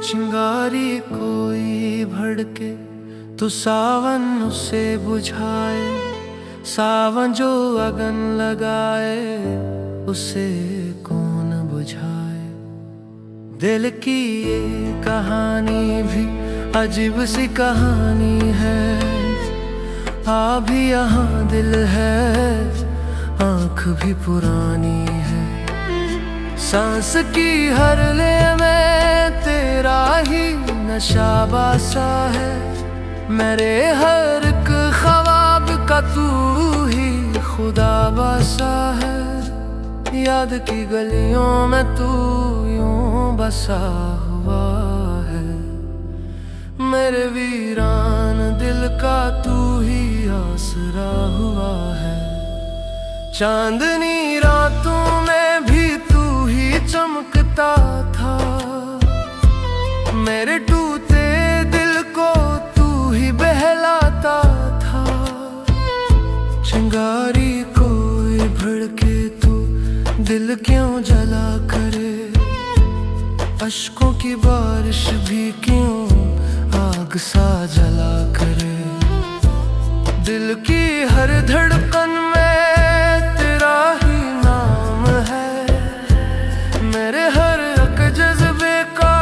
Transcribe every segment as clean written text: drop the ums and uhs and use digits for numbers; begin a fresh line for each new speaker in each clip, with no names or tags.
चिंगारी कोई भड़के तो सावन उसे बुझाए, सावन जो अगन लगाए उसे कौन बुझाए। दिल की ये कहानी भी अजीब सी कहानी है, आ भी यहाँ दिल है, आँख भी पुरानी है। सांस की हर ले में तेरा ही नशा बासा है, मेरे हर एक ख्वाब का तू ही खुदा बासा है। याद की गलियों में तू यूं बसा हुआ है, मेरे वीरान दिल का तू ही आसरा हुआ है। चांदनी रातों में भी तू ही चमकता था, मेरे टूटे दिल को तू ही बहलाता था। चिंगारी कोई भड़के तो दिल क्यों जला करे, अश्कों की बारिश भी क्यों आग सा जला करे। दिल की हर धड़कन में तेरा ही नाम है, मेरे हर एक जज्बे का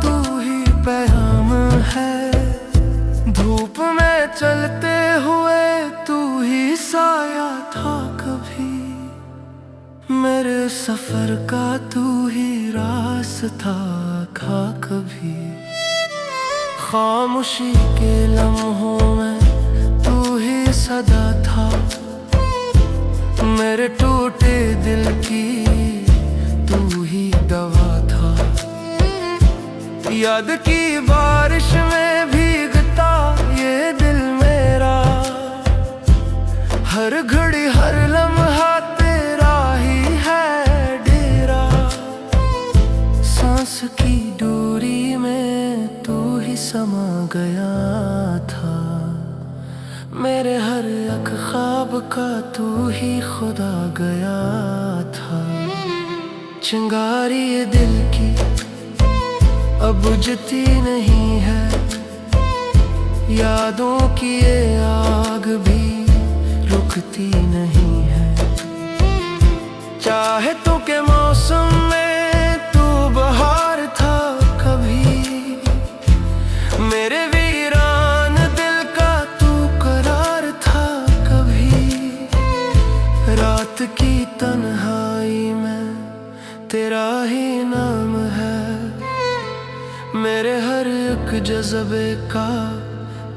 तू ही पैगाम है। धूप में चलते हुए तू ही साया था कभी, मेरे सफर का तू ही रास्ता था कभी। खामोशी के लम्हों में तू ही सदा था, मेरे टूटे दिल की तू ही दवा था। याद की बारिश में भीगता ये दिल मेरा, हर घड़ी हर लम्हा तेरा ही है डेरा। सांस की दूरी में तू ही समा गया था, मेरे हर एक ख्वाब का तू ही खुदा गया था। चिंगारी ये दिल की अब बुझती नहीं है, यादों की ये आग भी रुकती नहीं है। चाहे तो के मौसम में तू बहार था कभी, मेरे वीरान दिल का तू करार था कभी। रात की तन्हाई में तेरा ही नाम है, मेरे हर एक जज्बे का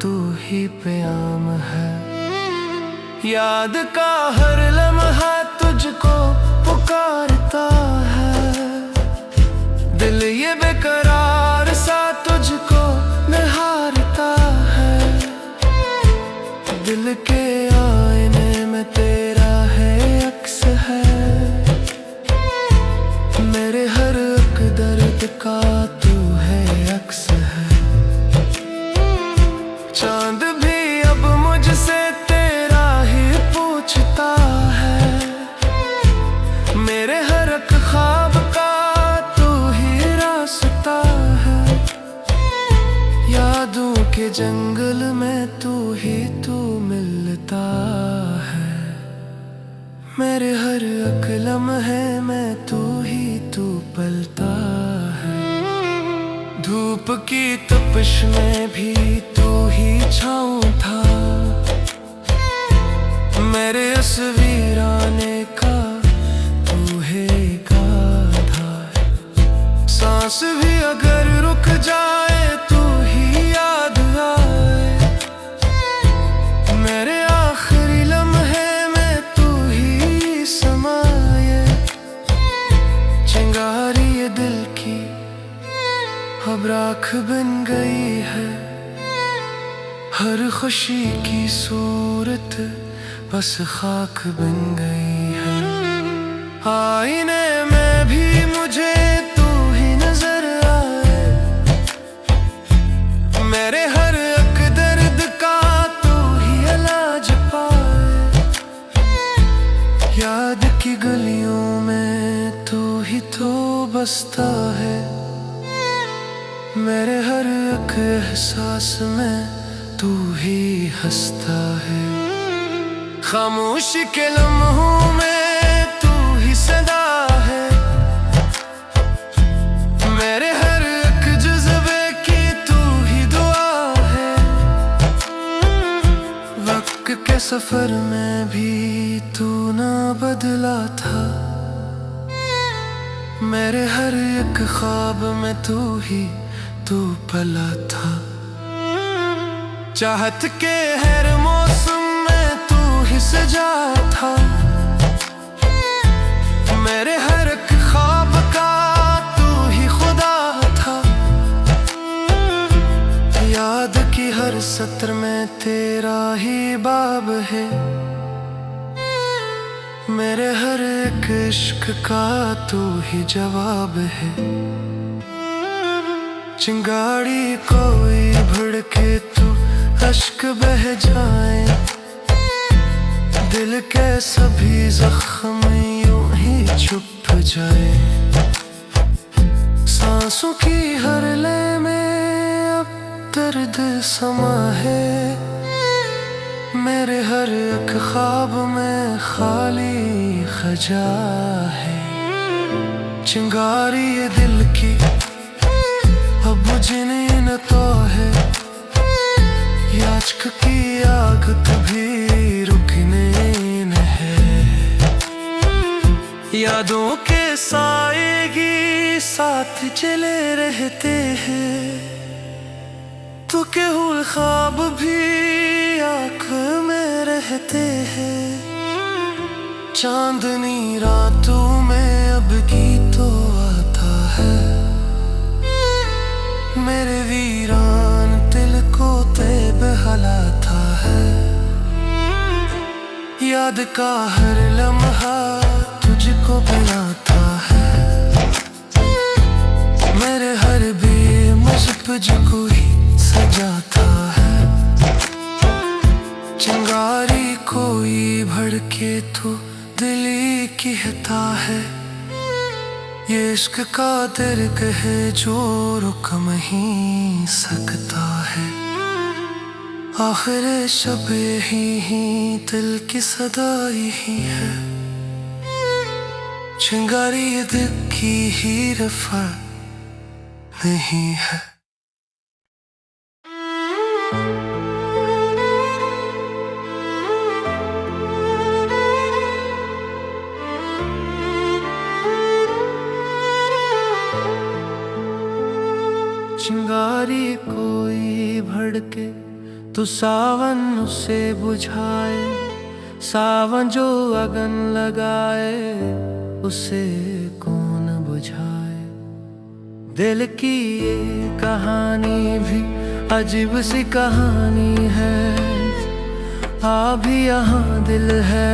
तू ही प्याम है। याद का हर लम्हा तुझको पुकारता है, दिल ये बेकरार सा तुझको निहारता है। दिल के आईने में तेरा है अक्स है, मेरे हर एक दर्द का तू है अक्स है। चांद भी अब मुझसे तेरा ही पूछता है, मेरे हर एक ख्वाब का तू ही रास्ता है। यादों के जंगल में तू ही तू मिलता है, मेरे हर एक लम्हे में तू ही तू पलता है। धूप की तपिश में भी तू ही छाँव था, मेरे इस वीराने का तू है एक आधार। सांस भी अगर रुक जाए तू ही याद आए, मेरे आखिरी लम्हे में तू ही समाये। चिंगारी ये दिल की अब राख बन गई है, हर खुशी की सूरत बस खाक बन गई है। आईने में भी मुझे तू ही नजर आए, मेरे हर बसता है, मेरे हर एक एहसास में तू ही हंसता है। खामोशी के लम्हों में तू ही सदा है, मेरे हर एक जज्बे की तू ही दुआ है। वक्त के सफर में भी तू ना बदला था, मेरे हर एक ख्वाब में तू पला था। चाहत के हर मौसम में तू ही सजा था, मेरे हर एक ख्वाब का तू ही खुदा था। याद की हर सत्र में तेरा ही बाब है, मेरे हर एक इश्क का तू ही जवाब है। चिंगारी कोई भड़के तो अश्क बह जाए, दिल के सभी जख्म यूं ही छुप जाए। सांसों की हर लय में अब दर्द समा है, मेरे हर एक ख्वाब में खाली खजा है। चिंगारी ये दिल की अब बुझने न तो है, याचक की आग कभी रुकने न है। यादों के साएगी साथ चले रहते हैं, तो के हुल ख्वाब भी आँख में रहते हैं। चांदनी रातों में अब गीतों आता है, मेरे वीरान दिल को तैब हलाता है। याद का हर लम्हा तुझको बनाता है, मेरे हर बेमज़्हब को ही सजाता है। चिंगारी कोई भड़के तो दिल ही कहता है, ये इश्क का दर्द है जो रुक नहीं सकता है। आखिर शब यही दिल की सदा यही है, चिंगारी ये दिल की ही रफ़ा नहीं है। चिंगारी कोई भड़के तो सावन उसे बुझाए, सावन जो अगन लगाए उसे कौन बुझाए। दिल की ये कहानी भी अजीब सी कहानी है, भी यहाँ दिल है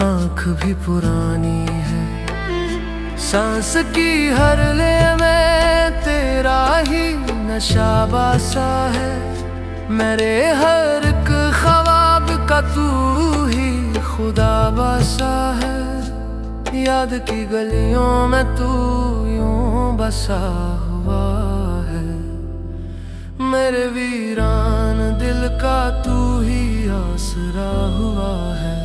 आँख भी पुरानी है। सांस की हर ले में तेरा ही नशा बासा है, मेरे हर एक ख्वाब का तू ही खुदा बासा है। याद की गलियों में तू यूं बसा हुआ है, मेरे वीरान दिल का तू ही आसरा हुआ है।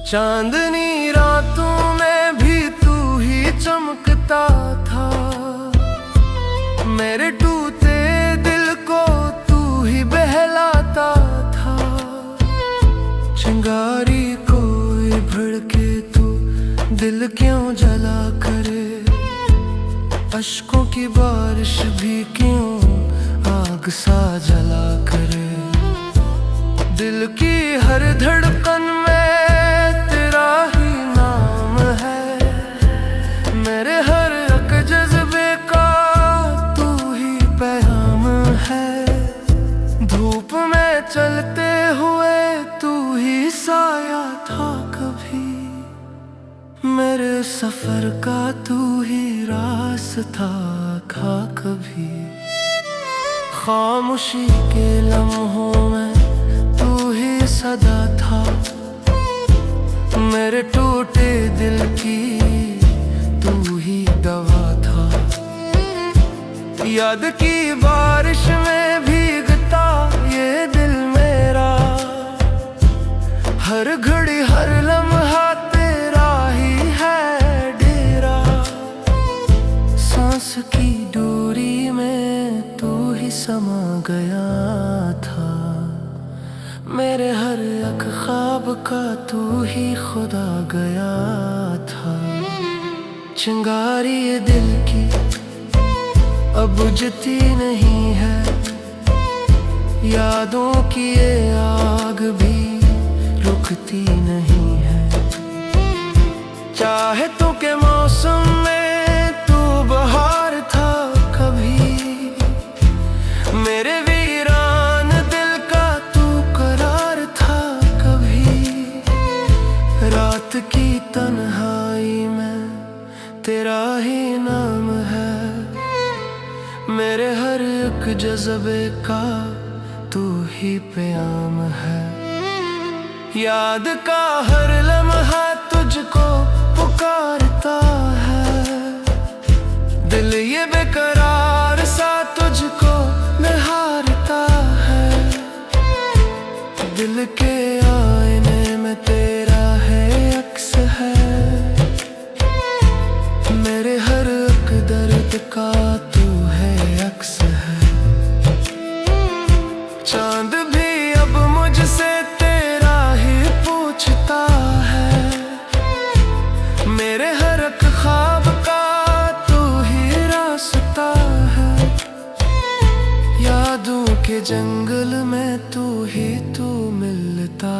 चांदनी रातों में भी तू ही चमकता था, मेरे टूटे दिल को तू ही बहलाता था। चिंगारी कोई भड़के तो दिल क्यों जला करे, अश्कों की बारिश भी क्यों आग सा जला करे। दिल की हर धड़कन में तेरा ही नाम है, मेरे हर एक जज्बे का तू ही पैगाम है। धूप में चलते हुए तू ही साया था कभी, मेरे सफर का तू ही रास्ता था कभी। खामोशी के लम्हों में तू ही सदा था, मेरे टूटे दिल की तू ही याद की बारिश में भीगता ये दिल मेरा, हर घड़ी हर लम्हा तेरा ही है डेरा। सांस की दूरी में तू ही समा गया था, मेरे हर एक ख्वाब का तू ही खुदा गया था। चिंगारी ये दिल की अब बुझती नहीं है, यादों की ये आग भी रुकती नहीं है। चाहे तू के मौसम में तू बहार था कभी, मेरे वीरान दिल का तू करार था कभी। रात की तन्हाई में तेरा ही नाम है, मेरे हर एक जज्बे का तू ही प्याम है। याद का हर लम्हा तुझको पुकारता है, दिल ये बेकरार सा तुझको निहारता है। दिल के आईने में तेरा है अक्स है, मेरे हर एक दर्द का तू है अक्स है। चांद भी अब मुझसे तेरा ही पूछता है, मेरे हर एक ख्वाब का तू ही रास्ता है। यादों के जंगल में तू ही तू मिलता